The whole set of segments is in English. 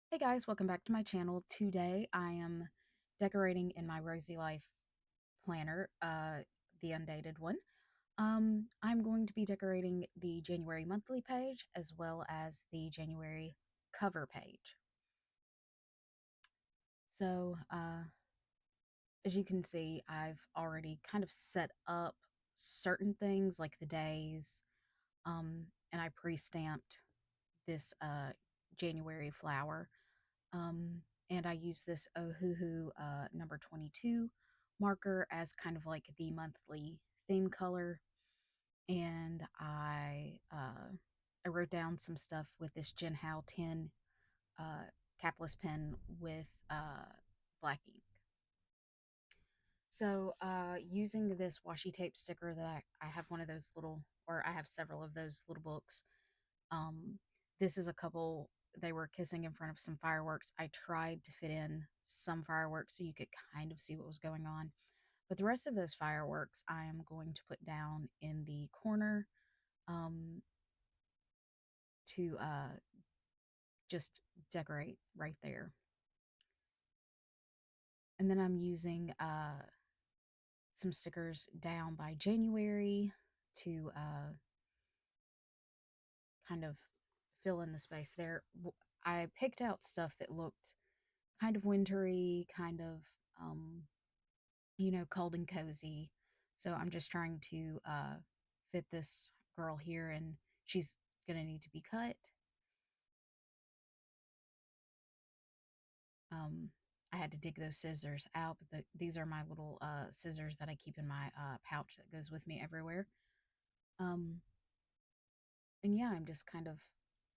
Hey guys, welcome back to my channel. Today I am decorating in my Rosy Life planner, the undated one. I'm going to be decorating the January monthly page as well as the January cover page. So, as you can see, I've already kind of set up certain things like the days, and I pre-stamped this January flower. Um, and I use this Ohuhu number 22 marker as kind of like the monthly theme color. And I wrote down some stuff with this Jinhao 10 capless pen with black ink. So using this washi tape sticker that I have one of those little, or I have several of those little books. Um, this is a couple, they were kissing in front of some fireworks. I tried to fit in some fireworks so you could kind of see what was going on. But the rest of those fireworks I am going to put down in the corner um, to just decorate right there. And then I'm using some stickers down by January to kind of fill in the space there. I picked out stuff that looked kind of wintry, kind of, um, cold and cozy. So I'm just trying to fit this girl here, and she's going to need to be cut. Um, I had to dig those scissors out, but these are my little scissors that I keep in my pouch that goes with me everywhere. Um, and yeah, I'm just kind of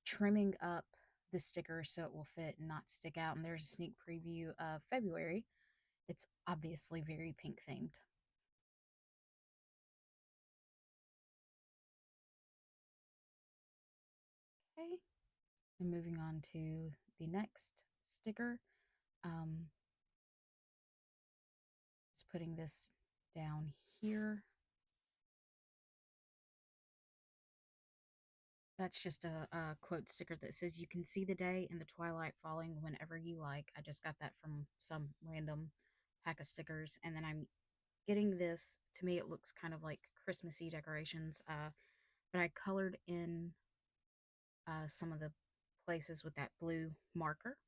trimming up the sticker so it will fit and not stick out. And there's a sneak preview of February. It's obviously very pink themed. Okay, and moving on to the next sticker. Um, just putting this down here. That's just a quote sticker that says, "You can see the day and the twilight falling whenever you like." I just got that from some random pack of stickers. And then I'm getting this, to me, it looks kind of like Christmassy decorations, but I colored in some of the places with that blue marker.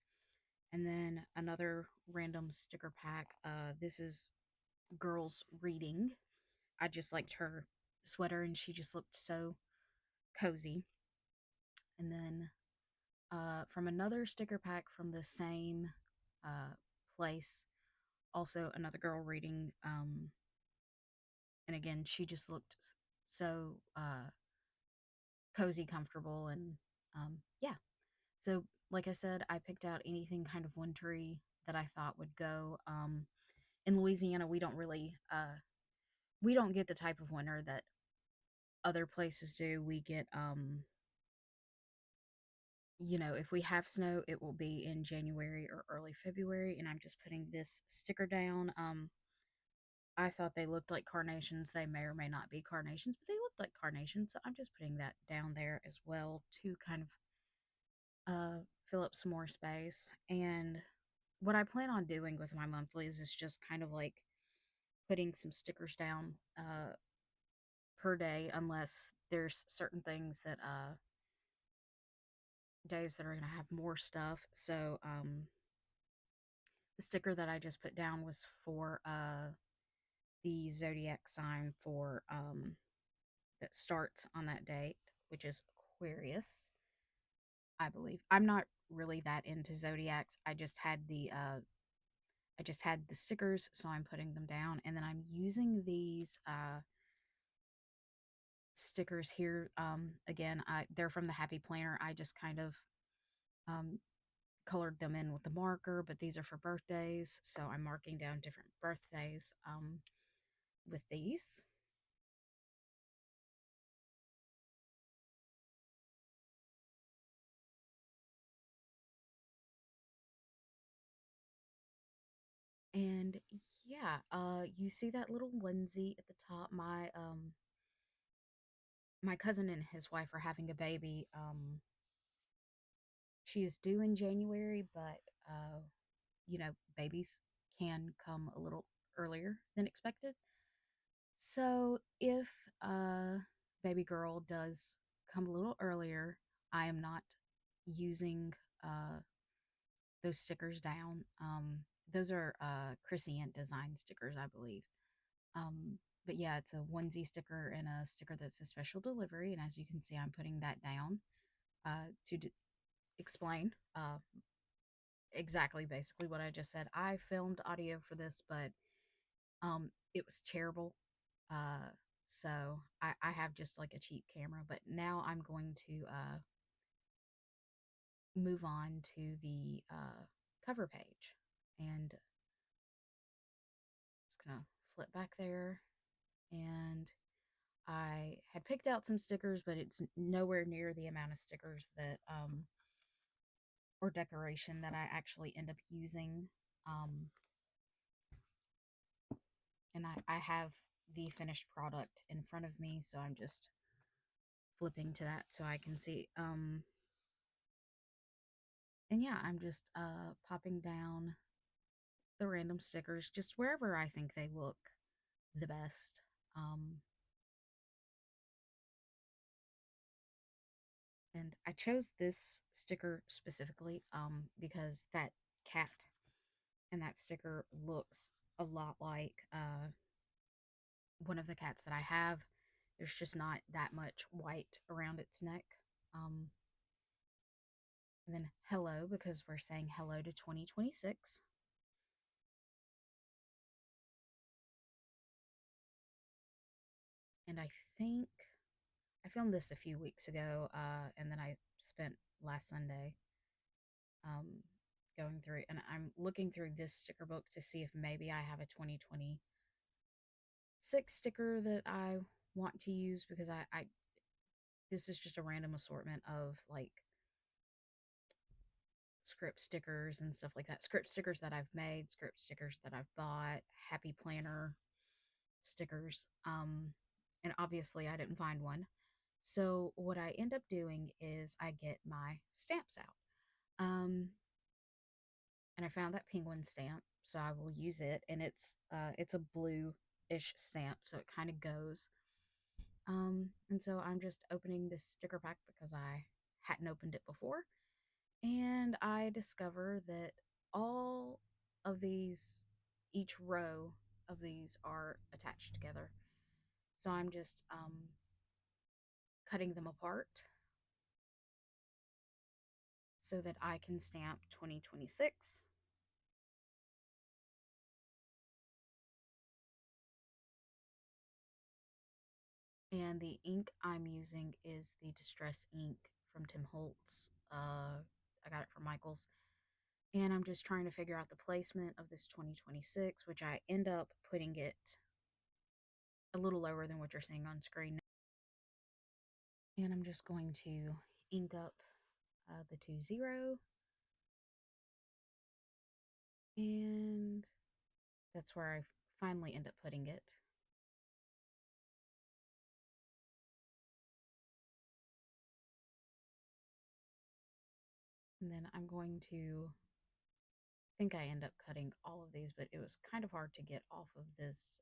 And then another random sticker pack. This is girls reading. I just liked her sweater and she just looked so cozy. And then from another sticker pack from the same uh, place, also another girl reading. And again, she just looked so cozy, comfortable, and yeah. So, like I said, I picked out anything kind of wintry that I thought would go. In Louisiana, we don't get the type of winter that other places do. We get if we have snow, it will be in January or early February, and I'm just putting this sticker down. I thought they looked like carnations. They may or may not be carnations, but they look like carnations, so I'm just putting that down there as well to kind of fill up some more space. And what I plan on doing with my monthlies is just kind of like putting some stickers down per day, unless there's certain things that days that are going to have more stuff. So the sticker that I just put down was for the zodiac sign for that starts on that date, which is Aquarius, I believe. I'm not really that into zodiacs. I just had the stickers, so I'm putting them down, and then I'm using these stickers here. Again, they're from the Happy Planner. I just kind of um, colored them in with the marker, but these are for birthdays, so I'm marking down different birthdays with these. And yeah, you see that little onesie at the top. My cousin and his wife are having a baby She is due in January, but babies can come a little earlier than expected. So if baby girl does come a little earlier, I am not using uh, those stickers down. Those are Chrissy Ant design stickers, I believe. But yeah, it's a onesie sticker and a sticker that's a special delivery. And as you can see, I'm putting that down to explain exactly basically what I just said. I filmed audio for this, but it was terrible. Uh, so I have just like a cheap camera, but now I'm going to move on to the cover page. And just gonna flip back there. And I had picked out some stickers, but it's nowhere near the amount of stickers that or decoration that I actually end up using. Um, and I have the finished product in front of me, so I'm just flipping to that so I can see. And yeah, I'm just popping down the random stickers just wherever I think they look the best. Um, and I chose this sticker specifically because that cat and that sticker looks a lot like one of the cats that I have. There's just not that much white around its neck. Um, and then hello, because we're saying hello to 2026. And I think I filmed this a few weeks ago, and then I spent last Sunday um, going through, and I'm looking through this sticker book to see if maybe I have a 2026 sticker that I want to use because I this is just a random assortment of like script stickers and stuff like that. Script stickers that I've made, script stickers that I've bought, happy planner stickers. And obviously I didn't find one. So what I end up doing is I get my stamps out. And I found that penguin stamp, so I will use it. And it's a blue-ish stamp, so it kind of goes. And so I'm just opening this sticker pack because I hadn't opened it before. And I discover that all of these, each row of these are attached together. So I'm just cutting them apart so that I can stamp 2026. And the ink I'm using is the Distress ink from Tim Holtz. I got it from Michael's. And I'm just trying to figure out the placement of this 2026, which I end up putting it a little lower than what you're seeing on screen. And I'm just going to ink up the 2-0. And that's where I finally end up putting it. And then I'm going to think I end up cutting all of these, but it was kind of hard to get off of this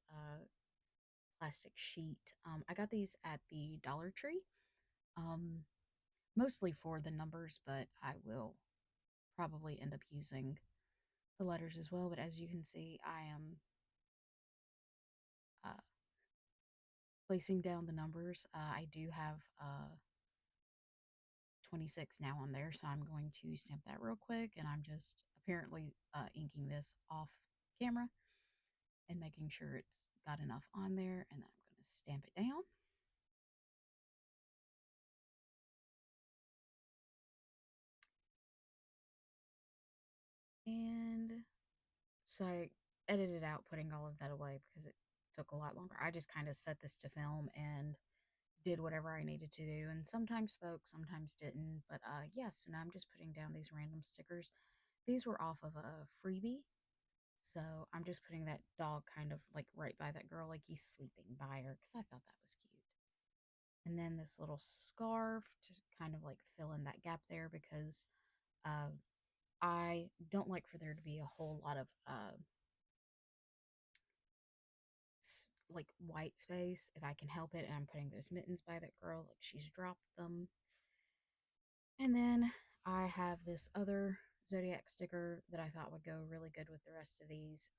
plastic sheet. I got these at the Dollar Tree, um, mostly for the numbers, but I will probably end up using the letters as well. But as you can see, I am uh, placing down the numbers. I do have 26 now on there, so I'm going to stamp that real quick, and I'm just apparently inking this off camera and making sure it's got enough on there, and then I'm going to stamp it down. And so I edited out putting all of that away because it took a lot longer. I just kind of set this to film and did whatever I needed to do, and sometimes spoke, sometimes didn't. But yes, so now I'm just putting down these random stickers. These were off of a freebie, so I'm just putting that dog kind of like right by that girl, like he's sleeping by her, because I thought that was cute. And then this little scarf to kind of like fill in that gap there because Uh, I don't like for there to be a whole lot of like white space if I can help it. And I'm putting those mittens by that girl, like she's dropped them. And then I have this other zodiac sticker that I thought would go really good with the rest of these.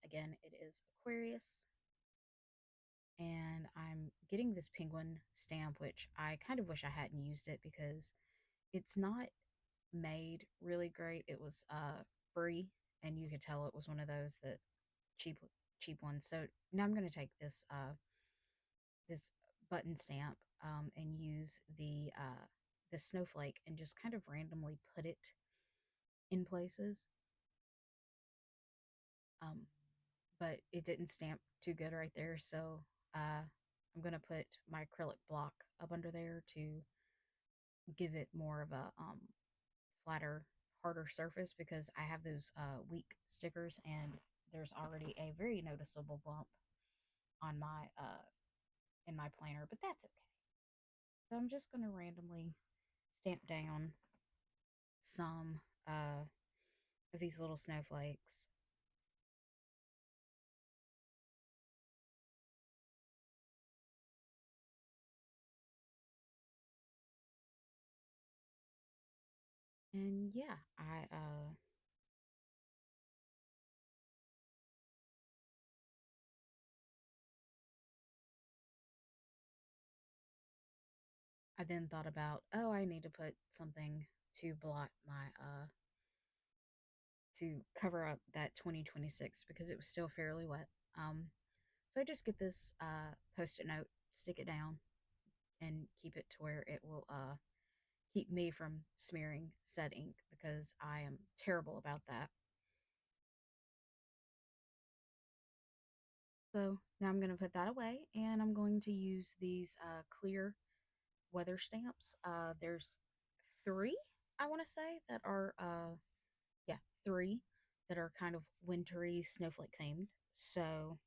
Again, it is Aquarius, and I'm getting this penguin stamp, which I kind of wish I hadn't used it because it's not made really great. It was free, and you could tell it was one of those that cheap cheap ones. So now I'm going to take this button stamp and use the snowflake and just kind of randomly put it in places. Um, but it didn't stamp too good right there, so I'm gonna put my acrylic block up under there to give it more of a flatter, harder surface because I have those weak stickers and there's already a very noticeable bump on my in my planner, but that's okay. So I'm just gonna randomly stamp down some of these little snowflakes. And yeah, I then thought about, oh, I need to put something to blot my to cover up that 2026 because it was still fairly wet. So I just get this post-it note, stick it down, and keep it to where it will keep me from smearing said ink because I am terrible about that. So now I'm going to put that away and I'm going to use these clear weather stamps. There's three, I want to say, that are, yeah, three that are kind of wintry snowflake themed. So,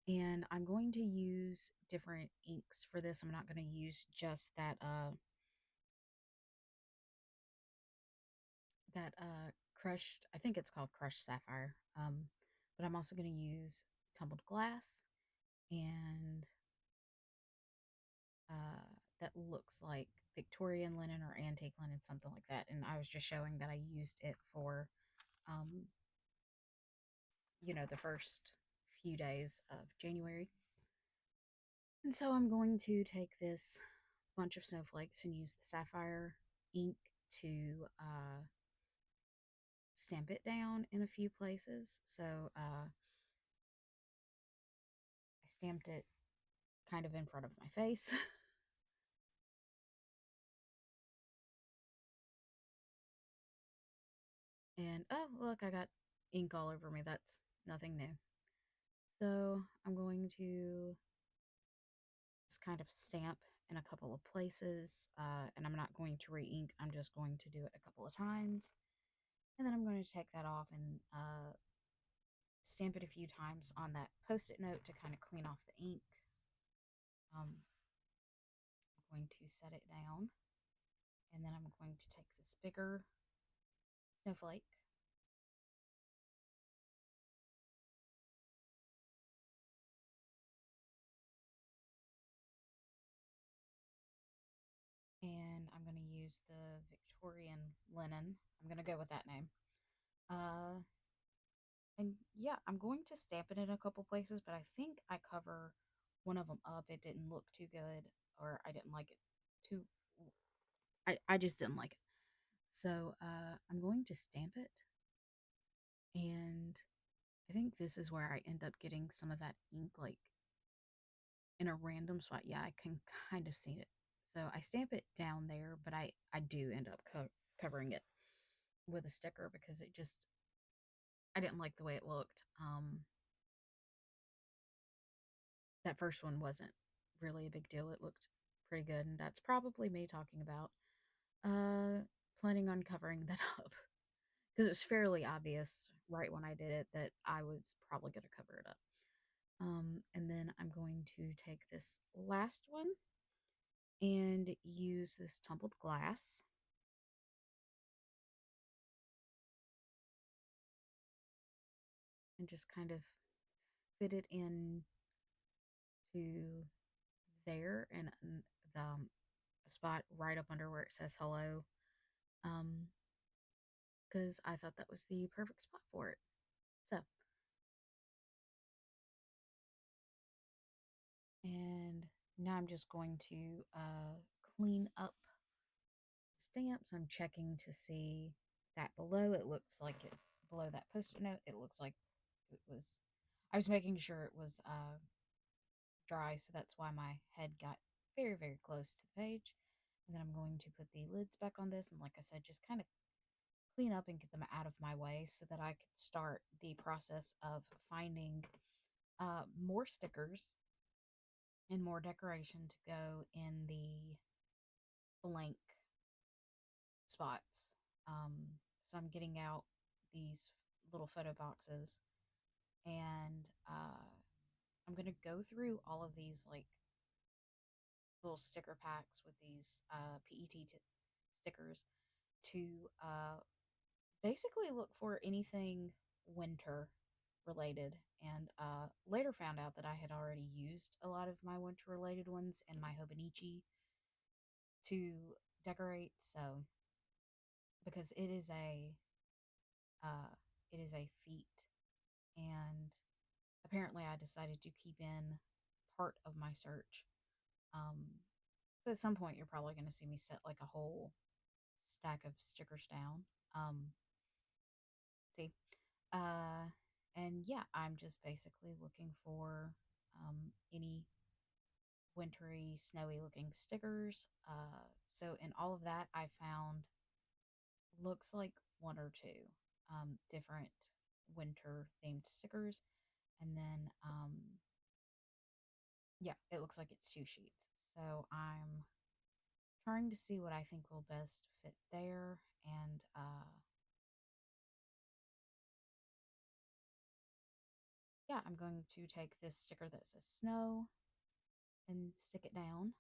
and I'm going to use different inks for this. I'm not going to use just that crushed, I think it's called crushed sapphire. But I'm also going to use tumbled glass and uh, that looks like Victorian linen or antique linen, something like that. And I was just showing that I used it for, um, the first few days of January. And so I'm going to take this bunch of snowflakes and use the sapphire ink to stamp it down in a few places. So I stamped it kind of in front of my face. And oh, look, I got ink all over me. That's nothing new. So I'm going to just kind of stamp in a couple of places. And I'm not going to re ink, I'm just going to do it a couple of times. And then I'm going to take that off and stamp it a few times on that post it note to kind of clean off the ink. I'm going to set it down. And then I'm going to take this bigger snowflake and I'm going to use the Victorian linen. I'm going to go with that name. Uh, and yeah, I'm going to stamp it in a couple places, but I think I cover one of them up. It didn't look too good, or I didn't like it too. I just didn't like it. So I'm going to stamp it, and I think this is where I end up getting some of that ink, like in a random spot. Yeah, I can kind of see it. So I stamp it down there, but I do end up covering it with a sticker because it just I didn't like the way it looked. That first one wasn't really a big deal. It looked pretty good, and that's probably me talking about uh planning on covering that up because it's fairly obvious right when I did it that I was probably going to cover it up. And then I'm going to take this last one and use this tumbled glass and just kind of fit it in to there and the spot right up under where it says hello. Um, because I thought that was the perfect spot for it. So, and now I'm just going to clean up stamps. I'm checking to see that below. It looks like it below that post-it note. It looks like it was. I was making sure it was dry, so that's why my head got very, very close to the page. And then I'm going to put the lids back on this, and like I said, just kind of clean up and get them out of my way so that I could start the process of finding more stickers and more decoration to go in the blank spots. So I'm getting out these little photo boxes, and I'm gonna go through all of these like little sticker packs with these stickers to basically look for anything winter related. And later found out that I had already used a lot of my winter related ones in my Hobonichi to decorate. So because uh, it is a feat, and apparently I decided to keep in part of my search. Um, so at some point you're probably going to see me set like a whole stack of stickers down. See, uh, and yeah, I'm just basically looking for any wintry, snowy looking stickers. So in all of that, I found looks like one or two different winter themed stickers. And then, yeah, it looks like it's two sheets. So I'm trying to see what I think will best fit there. And yeah, I'm going to take this sticker that says snow and stick it down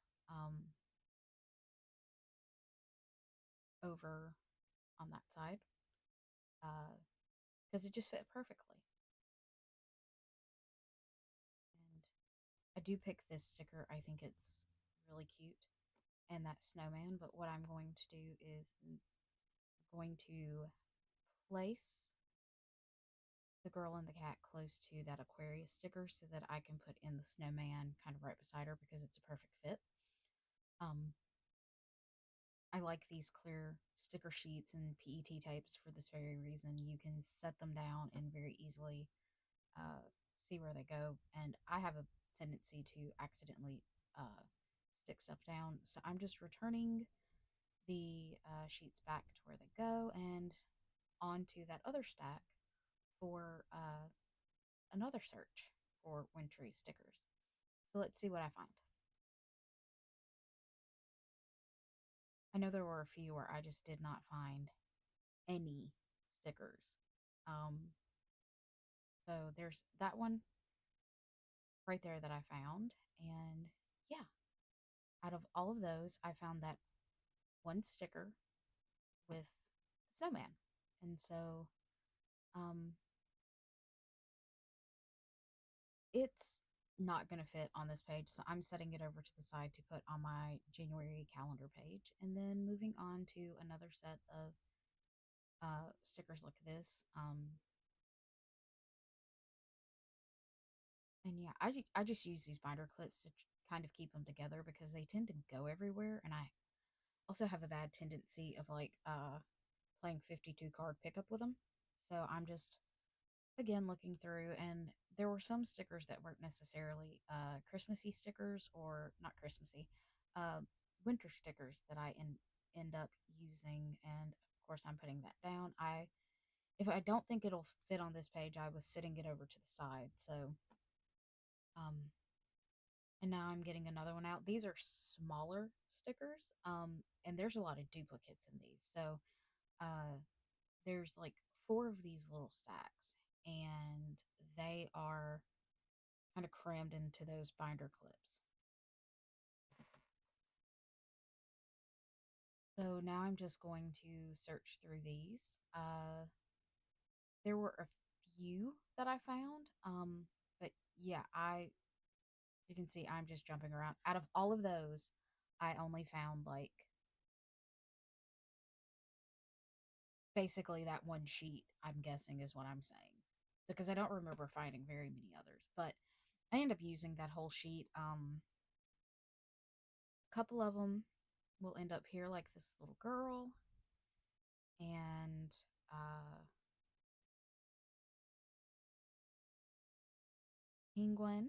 over on that side because it just fit perfectly. And I do pick this sticker. I think it's really cute and that snowman. But what I'm going to do is I'm going to place the girl and the cat close to that Aquarius sticker so that I can put in the snowman kind of right beside her because it's a perfect fit. Um, I like these clear sticker sheets and PET tapes for this very reason. You can set them down and very easily uh, see where they go. And I have a tendency to accidentally stick stuff down. So I'm just returning the sheets back to where they go and onto that other stack for another search for wintry stickers. So let's see what I find. I know there were a few where I just did not find any stickers. Um, so there's that one right there that I found. And yeah, out of all of those, I found that one sticker with the snowman. And so um, it's not going to fit on this page. So I'm setting it over to the side to put on my January calendar page. And then moving on to another set of stickers like this. And yeah, I just use these binder clips to kind of keep them together because they tend to go everywhere. And I also have a bad tendency of like playing 52 card pickup with them. So I'm just again looking through, and there were some stickers that weren't necessarily Christmassy stickers or not Christmassy, uh, winter stickers that end up using. And of course, I'm putting that down. If I don't think it'll fit on this page, I was sitting it over to the side. So um, and now I'm getting another one out. These are smaller stickers, and there's a lot of duplicates in these. So uh, there's like four of these little stacks, and they are kind of crammed into those binder clips. So now I'm just going to search through these. There were a few that I found. But yeah, you can see I'm just jumping around. Out of all of those, I only found like basically that one sheet, I'm guessing is what I'm saying. Because I don't remember finding very many others. But I end up using that whole sheet. A couple of them will end up here like this little girl and penguin.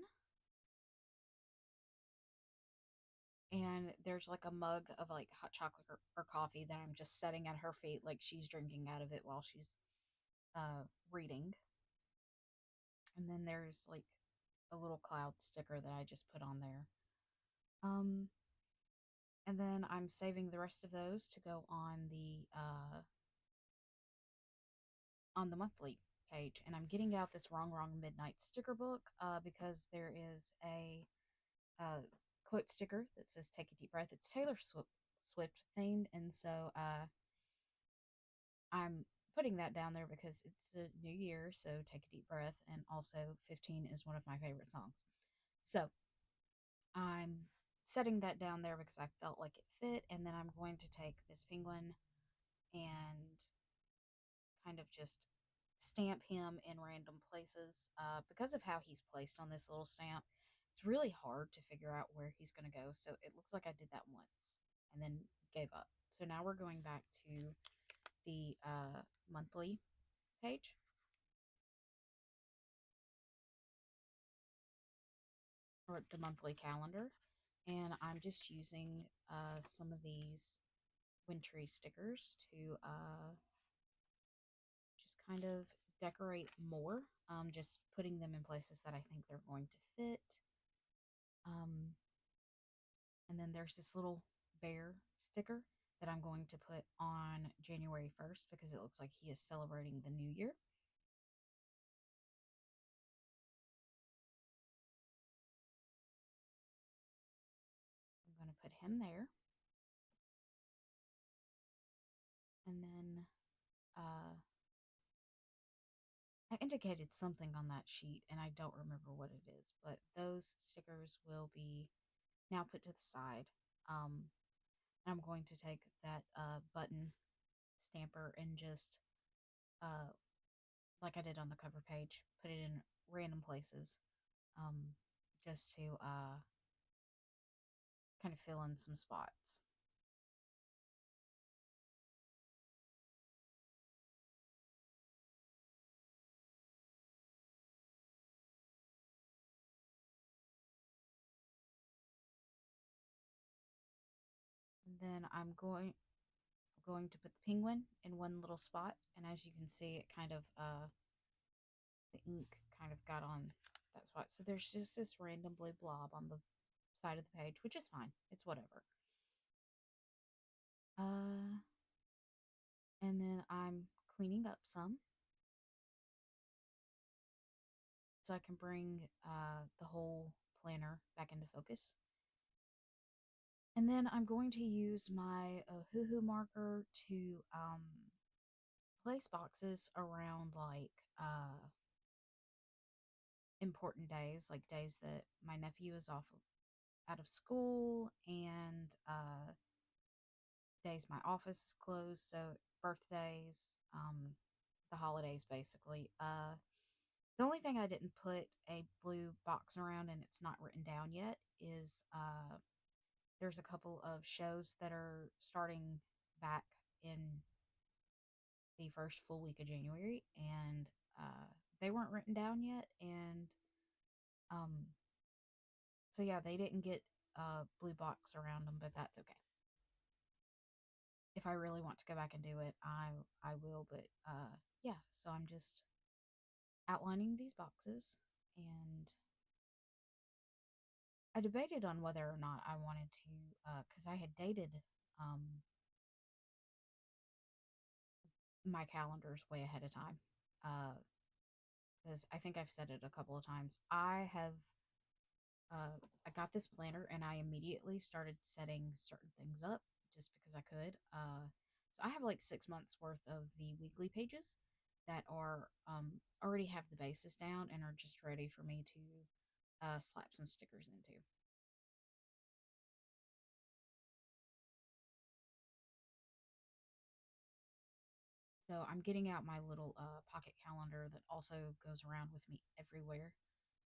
And there's like a mug of like hot chocolate or coffee that I'm just setting at her feet like she's drinking out of it while she's reading. And then there's like a little cloud sticker that I just put on there. Um, and then I'm saving the rest of those to go on the monthly page. And I'm getting out this Wrong Midnight sticker book because there is a quote sticker that says "Take a deep breath." It's Swift themed, and so I'm putting that down there because it's a new year. So take a deep breath, and also 15 is one of my favorite songs. So I'm setting that down there because I felt like it fit, and then I'm going to take this penguin and kind of just stamp him in random places because of how he's placed on this little stamp. It's really hard to figure out where he's going to go. So it looks like I did that once and then gave up. So now we're going back to the monthly page or the monthly calendar. And I'm just using some of these wintry stickers to just kind of decorate more. Just putting them in places that I think they're going to fit. Um, and then there's this little bear sticker that I'm going to put on January 1st because it looks like he is celebrating the new year. I'm going to put him there. And then I indicated something on that sheet and I don't remember what it is, but those stickers will be now put to the side. Um, I'm going to take that button stamper and just, uh, like I did on the cover page, put it in random places um, just to kind of fill in some spots. And then I'm going to put the penguin in one little spot, and as you can see, it kind of the ink kind of got on that spot. So there's just this random blue blob on the side of the page, which is fine. It's whatever. Uh, and then I'm cleaning up some so I can bring the whole planner back into focus. And then I'm going to use my Hoo marker to place boxes around like important days, like days that my nephew is out of school and days my office is closed. So birthdays, the holidays, basically. The only thing I didn't put a blue box around, and it's not written down yet, is there's a couple of shows that are starting back in the first full week of January, and they weren't written down yet, and um, so yeah, they didn't get a blue box around them, but that's okay. If I really want to go back and do it, I will, but yeah, so I'm just outlining these boxes, and I debated on whether or not I wanted to, because I had dated um, my calendars way ahead of time. Because I think I've said it a couple of times. I got this planner and I immediately started setting certain things up just because I could. So I have like 6 months worth of the weekly pages, that are already have the bases down and are just ready for me to slap some stickers into. So I'm getting out my little pocket calendar that also goes around with me everywhere.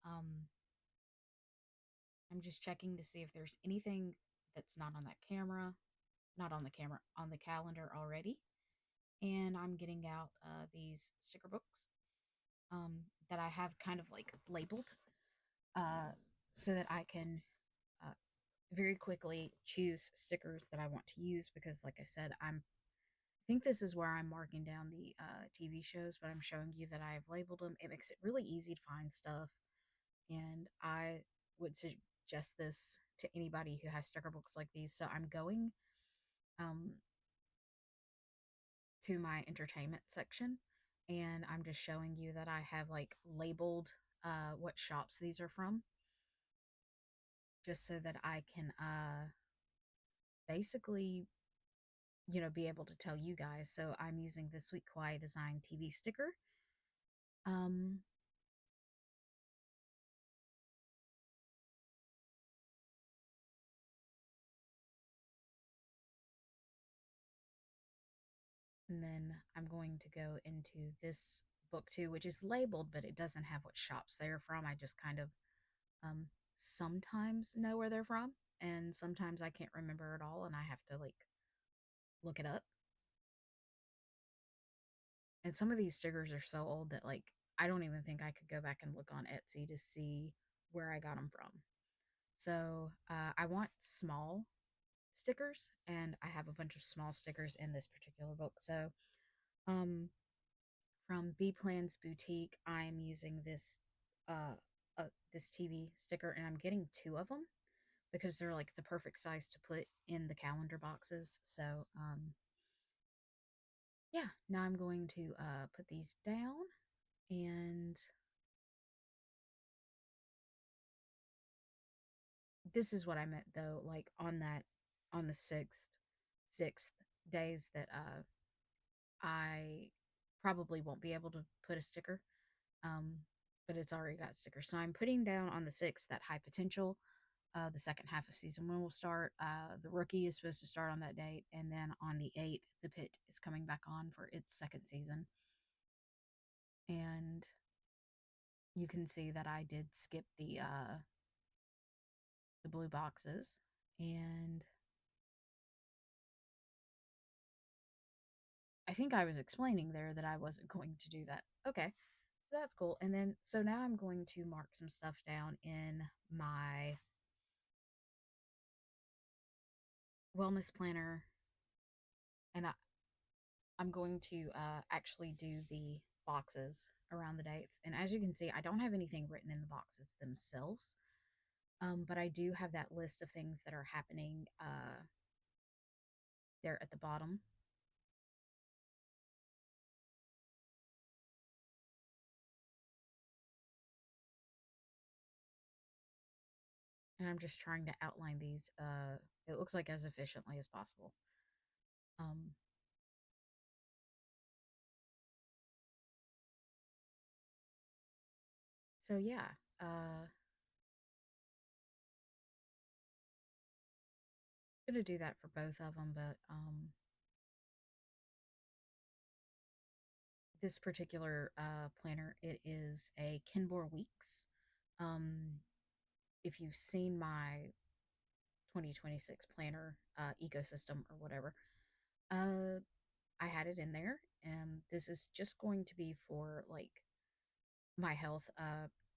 Um, I'm just checking to see if there's anything that's not on that camera, not on the camera, on the calendar already. And I'm getting out these sticker books that I have kind of like labeled uh, so that I can uh, very quickly choose stickers that I want to use because, like I said, I think this is where I'm marking down the TV shows, but I'm showing you that I've labeled them. It makes it really easy to find stuff, and I would suggest this to anybody who has sticker books like these. So I'm going um, to my entertainment section, and I'm just showing you that I have like labeled what shops these are from, just so that I can basically be able to tell you guys. So I'm using the Sweet Kawaii Design TV sticker. Um, and then I'm going to go into this book too, which is labeled, but it doesn't have what shops they're from. I just kind of um, sometimes know where they're from, and sometimes I can't remember at all, and I have to like look it up. And some of these stickers are so old that like I don't even think I could go back and look on Etsy to see where I got them from. So I want small stickers, and I have a bunch of small stickers in this particular book. So um, from B Plan's Boutique, I'm using uh, this TV sticker, and I'm getting two of them because they're like the perfect size to put in the calendar boxes. So yeah, now I'm going to put these down, and this is what I meant though, like on the sixth days that I probably won't be able to put a sticker. Um, but it's already got stickers. So I'm putting down on the sixth that high potential. The second half of season one will start. The rookie is supposed to start on that date, and then on the 8th, the pit is coming back on for its second season. And you can see that I did skip the blue boxes, and I think I was explaining there that I wasn't going to do that. Okay, so that's cool. And then, so now I'm going to mark some stuff down in my wellness planner, and I'm going to actually do the boxes around the dates. And as you can see, I don't have anything written in the boxes themselves, but I do have that list of things that are happening there at the bottom. And I'm just trying to outline these, it looks like as efficiently as possible. Um, so yeah, I'm going to do that for both of them, but this particular planner, it is a Kenmore Weeks. Um, if you've seen my 2026 planner ecosystem or whatever, uh, I had it in there. And this is just going to be for like my health.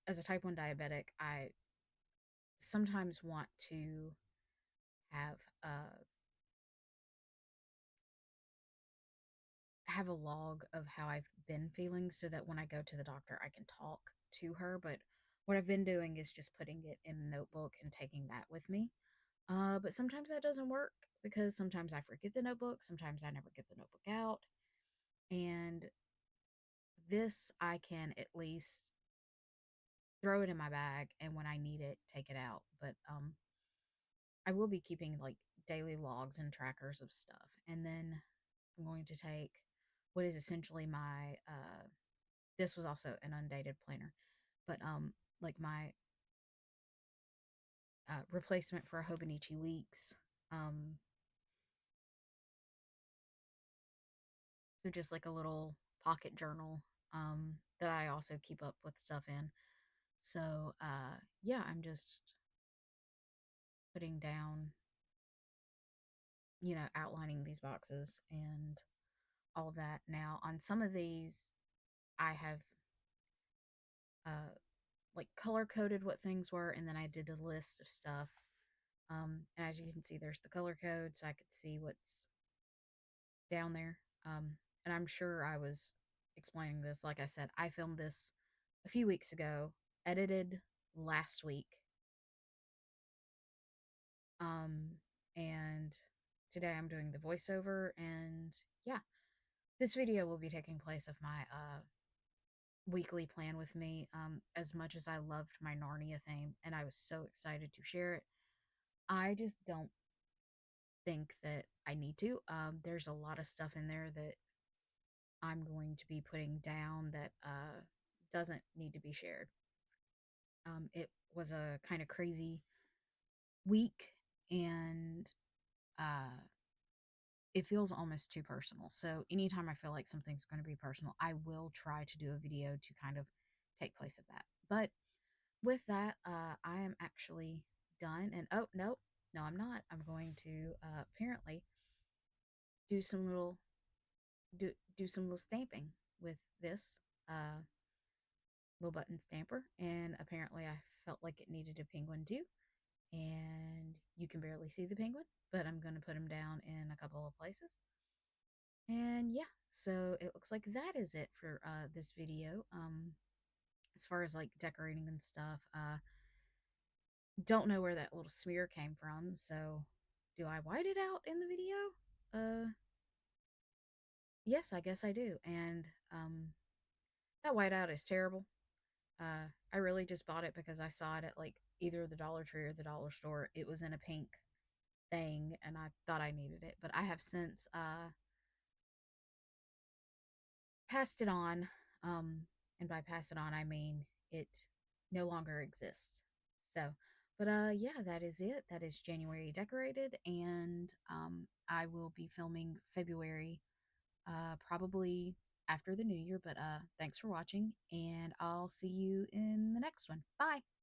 As a type 1 diabetic, I sometimes want to have uh, have a log of how I've been feeling so that when I go to the doctor, I can talk to her. But what I've been doing is just putting it in a notebook and taking that with me. But sometimes that doesn't work because sometimes I forget the notebook, sometimes I never get the notebook out. And this, I can at least throw it in my bag and when I need it, take it out. But I will be keeping like daily logs and trackers of stuff. And then I'm going to take what is essentially my this was also an undated planner, but like my replacement for Hobonichi Weeks. Um, so just like a little pocket journal that I also keep up with stuff in. So yeah, I'm just putting down, outlining these boxes and all of that. Now, on some of these, I have uh, like color coded what things were, and then I did a list of stuff. And as you can see, there's the color code, so I could see what's down there. And I'm sure I was explaining this. Like I said, I filmed this a few weeks ago, edited last week, um, and today I'm doing the voiceover. And yeah, this video will be taking place of my weekly plan with me. As much as I loved my Narnia theme and I was so excited to share it, I just don't think that I need to. There's a lot of stuff in there that I'm going to be putting down that doesn't need to be shared. It was a kind of crazy week, and uh, it feels almost too personal. So anytime I feel like something's going to be personal, I will try to do a video to kind of take place of that. But with that, I am actually done. And oh no, no, I'm not. I'm going to apparently do some little do some little stamping with this uh, little button stamper. And apparently, I felt like it needed a penguin too. And you can barely see the penguin, but I'm going to put him down in a couple of places. And yeah, so it looks like that is it for this video. As far as like decorating and stuff, don't know where that little smear came from. So do I white it out in the video? Yes, I guess I do. And that whiteout is terrible. I really just bought it because I saw it at like either the Dollar Tree or the dollar store. It was in a pink thing and I thought I needed it, but I have since passed it on. Um, and by pass it on, I mean it no longer exists. So, but yeah, that is it. That is January decorated, and I will be filming February, probably after the new year. But thanks for watching, and I'll see you in the next one. Bye.